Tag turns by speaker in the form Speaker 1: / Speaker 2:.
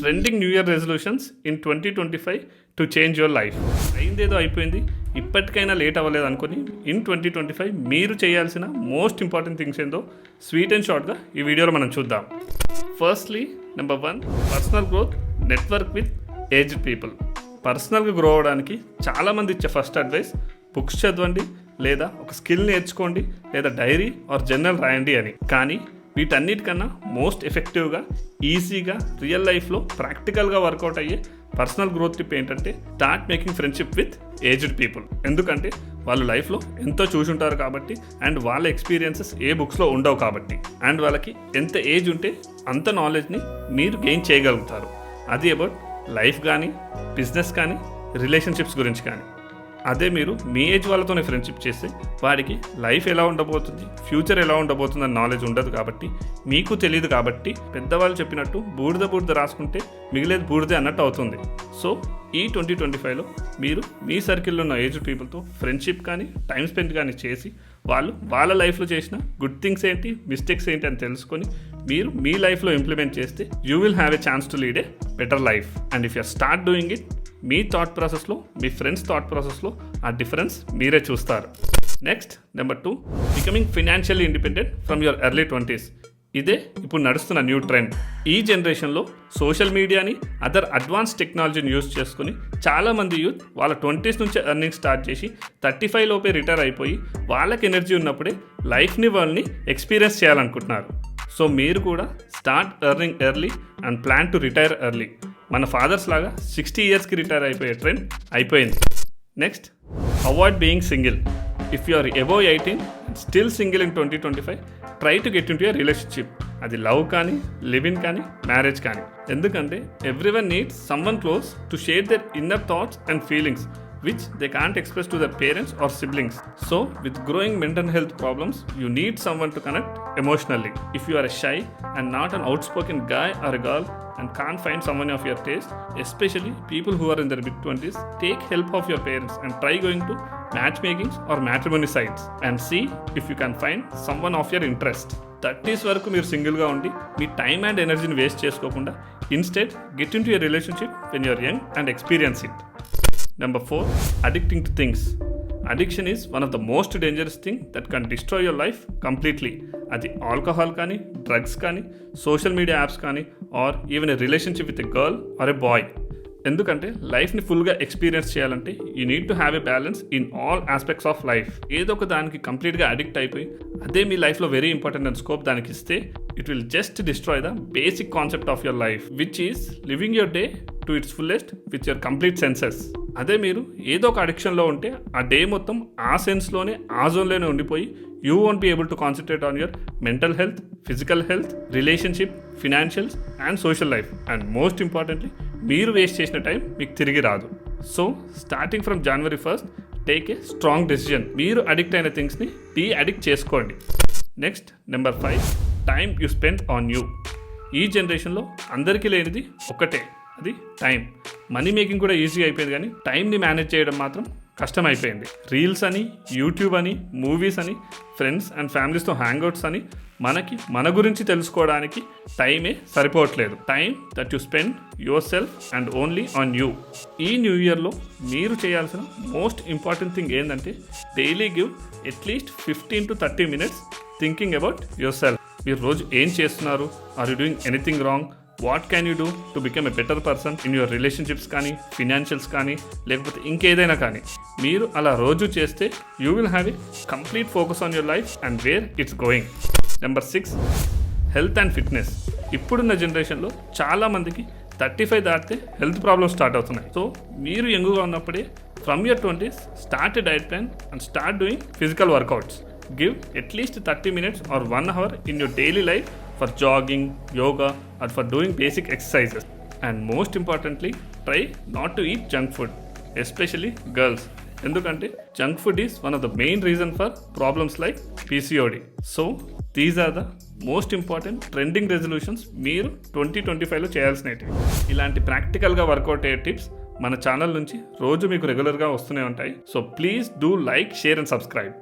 Speaker 1: Trending new year resolutions in 2025 to change your life. అయిందేదో అయిపోయింది, ఇప్పటికైనా లేట్ అవ్వలేదు అనుకుని ఇన్ 2025 మీరు చేయాల్సిన మోస్ట్ ఇంపార్టెంట్ థింగ్స్ ఏందో స్వీట్ అండ్ షార్ట్గా ఈ వీడియోలో మనం చూద్దాం. Firstly number 1, personal growth, network with aged people. పర్సనల్గా గ్రో అవ్వడానికి చాలామంది ఇచ్చే ఫస్ట్ అడ్వైస్ బుక్స్ చదవండి, లేదా ఒక స్కిల్ నేర్చుకోండి, లేదా డైరీ ఆర్ జర్నల్ రాయండి అని. కానీ వీటన్నిటికన్నా మోస్ట్ ఎఫెక్టివ్గా, ఈజీగా, రియల్ లైఫ్లో ప్రాక్టికల్గా వర్కౌట్ అయ్యే పర్సనల్ గ్రోత్ టిప్ ఏంటంటే start making friendship with aged people. ఎందుకంటే వాళ్ళు లైఫ్లో ఎంతో చూసుంటారు కాబట్టి, అండ్ వాళ్ళ ఎక్స్పీరియన్సెస్ ఏ బుక్స్లో ఉండవు కాబట్టి, అండ్ వాళ్ళకి ఎంత ఏజ్ ఉంటే అంత నాలెడ్జ్ని మీరు గెయిన్ చేయగలుగుతారు. అది అబౌట్ లైఫ్ కానీ, బిజినెస్ కానీ, రిలేషన్షిప్స్ గురించి కానీ. అదే మీరు మీ ఏజ్ వాళ్ళతోనే ఫ్రెండ్షిప్ చేస్తే వాడికి లైఫ్ ఎలా ఉండబోతుంది, ఫ్యూచర్ ఎలా ఉండబోతుంది అన్న నాలెడ్జ్ ఉండదు కాబట్టి, మీకు తెలియదు కాబట్టి, పెద్దవాళ్ళు చెప్పినట్టు బూడిద రాసుకుంటే మిగిలేదు బూడిదే అన్నట్టు అవుతుంది. సో ఈ 2025లో మీరు మీ సర్కిల్లో ఉన్న ఏజ్డ్ పీపుల్తో ఫ్రెండ్షిప్ కానీ, టైం స్పెండ్ కానీ చేసి వాళ్ళు వాళ్ళ లైఫ్లో చేసిన గుడ్ థింగ్స్ ఏంటి, మిస్టేక్స్ ఏంటి అని తెలుసుకొని మీరు మీ లైఫ్లో ఇంప్లిమెంట్ చేస్తే you will have a chance to lead a better life. And if you start doing it, me thought ప్రాసెస్లో, మీ ఫ్రెండ్స్ థాట్ ప్రాసెస్లో ఆ డిఫరెన్స్ మీరే చూస్తారు. Next number 2, becoming financially independent from your early 20s. ఇదే ఇప్పుడు నడుస్తున్న new trend. ఈ జనరేషన్లో సోషల్ మీడియాని, అదర్ అడ్వాన్స్ టెక్నాలజీని యూజ్ చేసుకుని చాలామంది యూత్ వాళ్ళ 20s నుంచి ఎర్నింగ్ స్టార్ట్ చేసి 35 లోపే రిటైర్ అయిపోయి వాళ్ళకి ఎనర్జీ ఉన్నప్పుడే లైఫ్ని వాళ్ళని ఎక్స్పీరియన్స్ చేయాలనుకుంటున్నారు. సో మీరు కూడా start earning early and plan to retire early. మన ఫాదర్స్ లాగా 60 ఇయర్స్కి రిటైర్ అయిపోయే ట్రెండ్ అయిపోయింది. Next, avoid being single. If you are above 18 and still single in 2025, try to get into your relationship. అది love కానీ, live in కానీ, marriage కానీ. ఎందుకంటే everyone needs someone close to share their inner thoughts and feelings which they can't express to their parents or siblings. So with growing mental health problems, you need someone to connect emotionally. If you are a shy and not an outspoken guy or a girl and can't find someone of your taste, especially people who are in their mid-20s, take help of your parents and try going to matchmakings or matrimony sites and see if you can find someone of your interest. 30s వరకు మీరు సింగిల్గా ఉండి మీ time and ఎనర్జీని waste చేసుకోకుండా instead get into your relationship when you're young and experience it. Number 4, addicting to things. Addiction is one of the most dangerous thing that can destroy your life completely. అది alcohol కానీ, drugs కానీ, social media apps కానీ, or even a relationship with a girl or a boy. ఎందుకంటే లైఫ్ని ఫుల్గా experience చేయాలంటే you need to have a balance in all aspects of life. ఏదో ఒక దానికి కంప్లీట్గా అడిక్ట్ అయిపోయి అదే మీ లైఫ్లో వెరీ ఇంపార్టెంట్ అండ్ స్కోప్ దానికి ఇస్తే it will just destroy the basic concept of your life, which is living your day to its fullest with your complete senses. అదే మీరు ఏదో ఒక అడిక్షన్లో ఉంటే ఆ డే మొత్తం ఆ సెన్స్లోనే, ఆ జోన్లోనే ఉండిపోయి you won't be able to concentrate on your mental health, physical health, relationship, financials and social life. And most importantly మీరు వేస్ట్ చేసిన టైం మీకు తిరిగి రాదు. So starting from January 1st, take a strong decision. మీరు addict అయిన థింగ్స్ని addict చేసుకోండి. Next number 5, time you spend on you. ఈ జనరేషన్లో అందరికీ లేనిది ఒకటే, అది టైం. మనీ మేకింగ్ కూడా ఈజీ అయిపోయింది, కానీ టైంని మేనేజ్ చేయడం మాత్రం కష్టం అయిపోయింది. రీల్స్ అని, యూట్యూబ్ అని, మూవీస్ అని, ఫ్రెండ్స్ అండ్ ఫ్యామిలీస్తో హ్యాంగ్అవుట్స్ అని మనకి మన గురించి తెలుసుకోవడానికి టైమే సరిపోవట్లేదు. Time that you spend yourself and only on you. ఈ న్యూ ఇయర్లో మీరు చేయాల్సిన మోస్ట్ ఇంపార్టెంట్ థింగ్ ఏంటంటే daily give at least 15 to 30 minutes thinking about yourself. మీరు రోజు ఏం చేస్తున్నారు, are you doing anything wrong, what can you do to become a better person in your relationships కానీ, ఫినాన్షియల్స్ కానీ, లేకపోతే ఇంకేదైనా కానీ. మీరు అలా రోజు చేస్తే you will have a complete focus on your life and where it's going. Number 6, health and fitness. ఇప్పుడున్న జనరేషన్లో చాలామందికి 35 దాటితే హెల్త్ ప్రాబ్లమ్స్ స్టార్ట్ అవుతున్నాయి. సో మీరు యంగ్గా ఉన్నప్పుడే from your 20s start a diet plan and start doing physical workouts. Give at least 30 minutes or 1 hour in your daily life for jogging, yoga, or for doing basic exercises. And most importantly, try not to eat junk food, especially girls. ఎందుకంటే junk food is one of the main reason for problems like PCOD. So these are the most important trending resolutions మీరు 2025లో చేయాల్సినవి. ఇలాంటి ప్రాక్టికల్గా work out అయ్యే tips మన channel నుంచి రోజు మీకు రెగ్యులర్గా వస్తూనే ఉంటాయి. So please do like, share and subscribe.